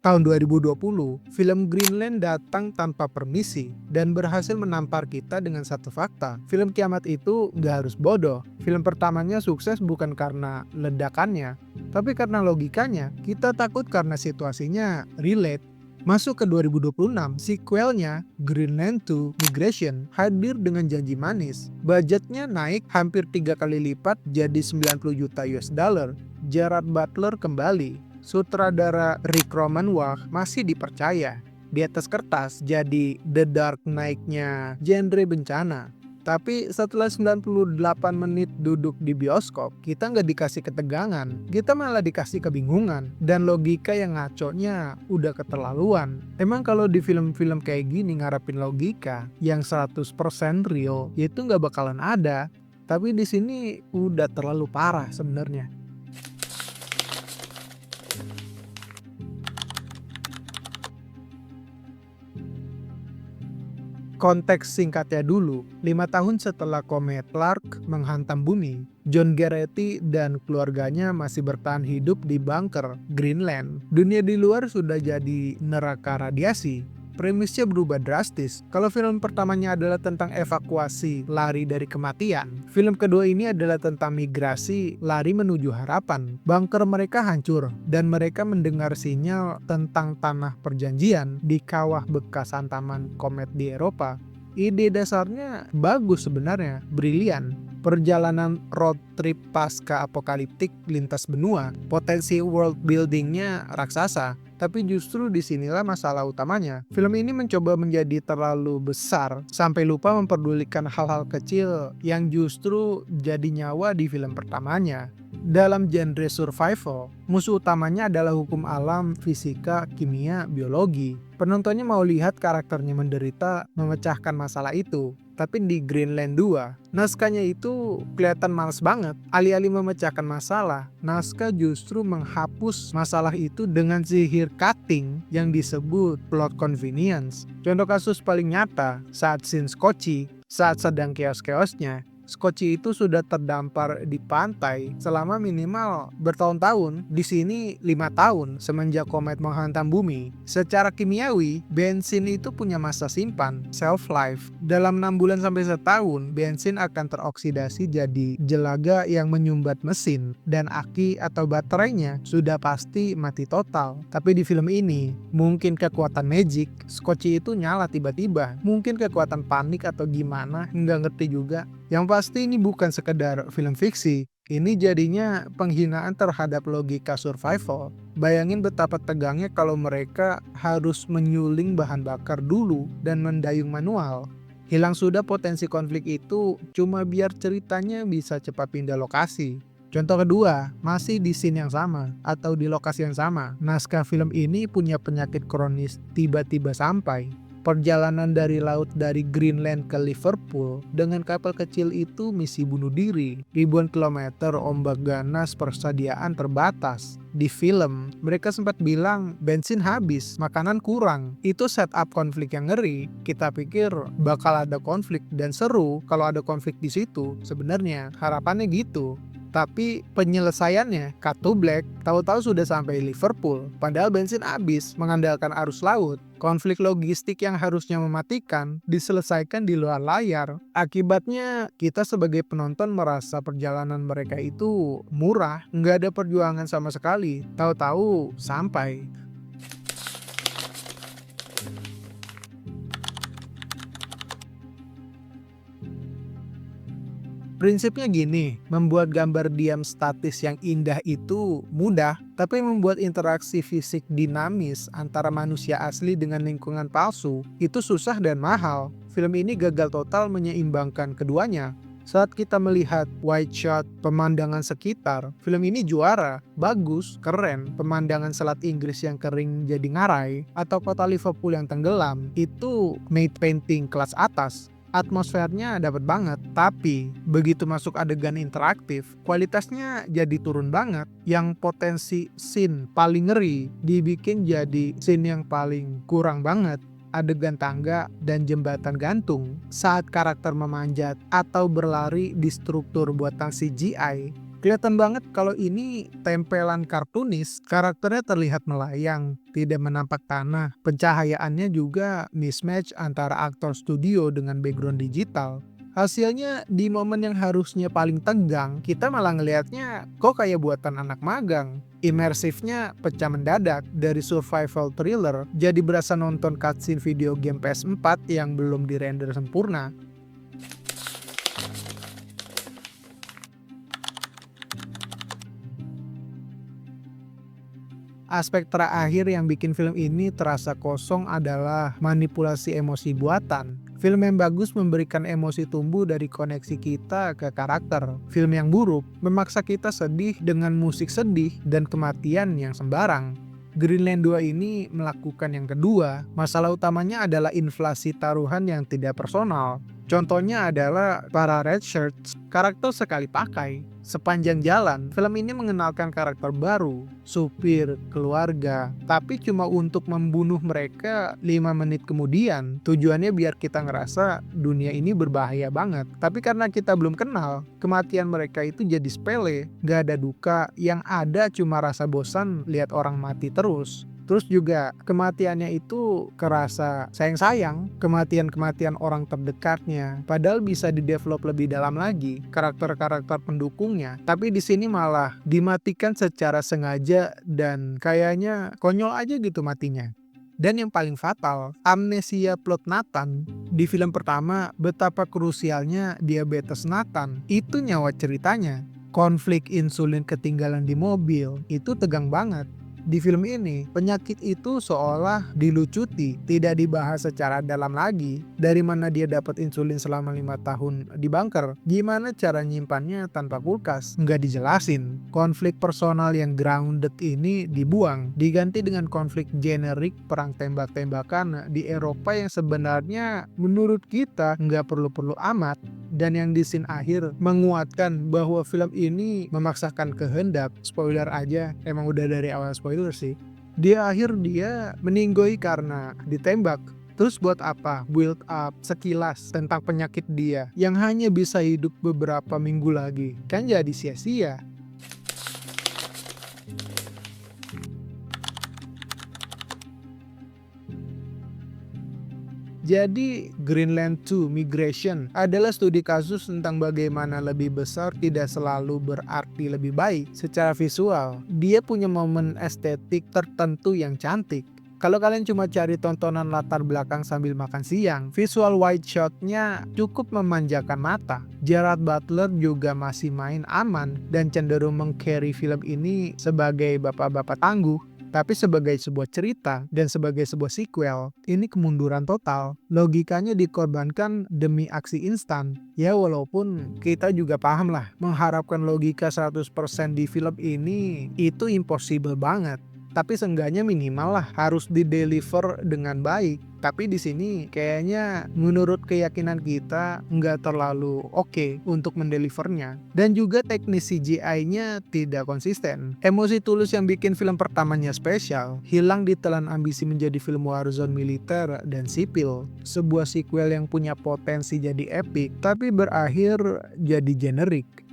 Tahun 2020, film Greenland datang tanpa permisi dan berhasil menampar kita dengan satu fakta. Film kiamat itu nggak harus bodoh. Film pertamanya sukses bukan karena ledakannya, tapi karena logikanya. Kita takut karena situasinya relate. Masuk ke 2026, sequelnya Greenland 2 Migration hadir dengan janji manis. Budgetnya naik hampir 3 kali lipat jadi 90 juta US dollar. Gerard Butler kembali. Sutradara Rick Romanwach masih dipercaya. Di atas kertas jadi The Dark Knight-nya genre bencana. Tapi setelah 98 menit duduk di bioskop, kita nggak dikasih ketegangan, kita malah dikasih kebingungan. Dan logika yang ngaconya udah keterlaluan. Emang kalau di film-film kayak gini ngarepin logika yang 100% real, itu nggak bakalan ada. Tapi di sini udah terlalu parah sebenarnya. Konteks singkatnya dulu, 5 tahun setelah komet Clark menghantam bumi, John Garrity dan keluarganya masih bertahan hidup di bunker Greenland. Dunia di luar sudah jadi neraka radiasi. Premisnya berubah drastis. Kalau film pertamanya adalah tentang evakuasi, lari dari kematian. Film kedua ini adalah tentang migrasi, lari menuju harapan. Bunker mereka hancur, dan mereka mendengar sinyal tentang tanah perjanjian di kawah bekas hantaman komet di Eropa. Ide dasarnya bagus sebenarnya, brilian. Perjalanan road trip pasca apokaliptik lintas benua, potensi world buildingnya raksasa. Tapi justru disinilah masalah utamanya. Film ini mencoba menjadi terlalu besar sampai lupa memperdulikan hal-hal kecil yang justru jadi nyawa di film pertamanya. Dalam genre survival, musuh utamanya adalah hukum alam, fisika, kimia, biologi. Penontonnya mau lihat karakternya menderita memecahkan masalah itu. Tapi di Greenland 2, naskahnya itu kelihatan males banget. Alih-alih memecahkan masalah, naskah justru menghapus masalah itu dengan sihir cutting yang disebut plot convenience. Contoh kasus paling nyata saat scene Scotchy, saat sedang keos-keosnya. Scotchy itu sudah terdampar di pantai selama minimal bertahun-tahun, di sini 5 tahun semenjak komet menghantam bumi. Secara kimiawi, bensin itu punya masa simpan, shelf life. Dalam 6 bulan sampai setahun, bensin akan teroksidasi jadi jelaga yang menyumbat mesin, dan aki atau baterainya sudah pasti mati total. Tapi di film ini, mungkin kekuatan magic, Scotchy itu nyala tiba-tiba. Mungkin kekuatan panik atau gimana, nggak ngerti juga. Yang pasti ini bukan sekedar film fiksi, ini jadinya penghinaan terhadap logika survival. Bayangin betapa tegangnya kalau mereka harus menyuling bahan bakar dulu dan mendayung manual. Hilang sudah potensi konflik itu cuma biar ceritanya bisa cepat pindah lokasi. Contoh kedua, masih di scene yang sama atau di lokasi yang sama. Naskah film ini punya penyakit kronis tiba-tiba sampai. Perjalanan dari laut dari Greenland ke Liverpool dengan kapal kecil itu misi bunuh diri. Ribuan kilometer ombak ganas, persediaan terbatas. Di film, mereka sempat bilang bensin habis, makanan kurang. Itu setup konflik yang ngeri. Kita pikir bakal ada konflik dan seru kalau ada konflik di situ. Sebenarnya harapannya gitu. Tapi penyelesaiannya, cut to black, tahu-tahu sudah sampai Liverpool. Padahal bensin habis, mengandalkan arus laut. Konflik logistik yang harusnya mematikan, diselesaikan di luar layar. Akibatnya, kita sebagai penonton merasa perjalanan mereka itu murah, nggak ada perjuangan sama sekali. Tahu-tahu sampai. Prinsipnya gini, membuat gambar diam statis yang indah itu mudah, tapi membuat interaksi fisik dinamis antara manusia asli dengan lingkungan palsu itu susah dan mahal. Film ini gagal total menyeimbangkan keduanya. Saat kita melihat wide shot, pemandangan sekitar, film ini juara, bagus, keren. Pemandangan Selat Inggris yang kering jadi ngarai, atau kota Liverpool yang tenggelam, itu made painting kelas atas. Atmosfernya dapat banget, tapi begitu masuk adegan interaktif, kualitasnya jadi turun banget. Yang potensi scene paling ngeri dibikin jadi scene yang paling kurang banget. Adegan tangga dan jembatan gantung saat karakter memanjat atau berlari di struktur buatan CGI Kelihatan banget kalau ini tempelan kartunis, karakternya terlihat melayang, tidak menampak tanah. Pencahayaannya juga mismatch antara aktor studio dengan background digital. Hasilnya di momen yang harusnya paling tegang, kita malah ngelihatnya kok kayak buatan anak magang. Imersifnya pecah mendadak dari survival thriller jadi berasa nonton cutscene video game PS4 yang belum dirender sempurna. Aspek terakhir yang bikin film ini terasa kosong adalah manipulasi emosi buatan. Film yang bagus memberikan emosi tumbuh dari koneksi kita ke karakter. Film yang buruk memaksa kita sedih dengan musik sedih dan kematian yang sembarang. Greenland 2 ini melakukan yang kedua. Masalah utamanya adalah inflasi taruhan yang tidak personal. Contohnya adalah para red shirts, karakter sekali pakai. Sepanjang jalan, film ini mengenalkan karakter baru, supir, keluarga, tapi cuma untuk membunuh mereka 5 menit kemudian. Tujuannya biar kita ngerasa dunia ini berbahaya banget. Tapi karena kita belum kenal, kematian mereka itu jadi sepele, gak ada duka, yang ada cuma rasa bosan lihat orang mati terus. Terus juga kematiannya itu kerasa sayang-sayang, kematian-kematian orang terdekatnya. Padahal bisa di-develop lebih dalam lagi karakter-karakter pendukungnya. Tapi di sini malah dimatikan secara sengaja dan kayaknya konyol aja gitu matinya. Dan yang paling fatal, amnesia plot Nathan. Di film pertama, betapa krusialnya diabetes Nathan. Itu nyawa ceritanya. Konflik insulin ketinggalan di mobil, itu tegang banget. Di film ini, penyakit itu seolah dilucuti, tidak dibahas secara dalam lagi. Dari mana dia dapat insulin selama 5 tahun di bunker? Gimana cara nyimpannya tanpa kulkas? Nggak dijelasin. Konflik personal yang grounded ini dibuang, diganti dengan konflik generik perang tembak-tembakan di Eropa yang sebenarnya menurut kita nggak perlu-perlu amat. Dan yang di scene akhir menguatkan bahwa film ini memaksakan kehendak. Spoiler aja, emang udah dari awal spoiler sih. Di akhir dia meninggoy karena ditembak. Terus buat apa build up sekilas tentang penyakit dia yang hanya bisa hidup beberapa minggu lagi? Kan jadi sia-sia. Jadi, Greenland 2 Migration adalah studi kasus tentang bagaimana lebih besar tidak selalu berarti lebih baik secara visual. Dia punya momen estetik tertentu yang cantik. Kalau kalian cuma cari tontonan latar belakang sambil makan siang, visual wide shot-nya cukup memanjakan mata. Gerard Butler juga masih main aman dan cenderung meng-carry film ini sebagai bapak-bapak tangguh. Tapi sebagai sebuah cerita dan sebagai sebuah sequel, ini kemunduran total. Logikanya dikorbankan demi aksi instan. Ya walaupun kita juga paham lah, mengharapkan logika 100% di film ini itu impossible banget. Tapi seenggaknya minimal lah harus di-deliver dengan baik. Tapi di sini kayaknya menurut keyakinan kita nggak terlalu oke untuk mendelivernya. Dan juga teknis CGI-nya tidak konsisten. Emosi tulus yang bikin film pertamanya spesial hilang ditelan ambisi menjadi film warzone militer dan sipil. Sebuah sequel yang punya potensi jadi epic tapi berakhir jadi generik.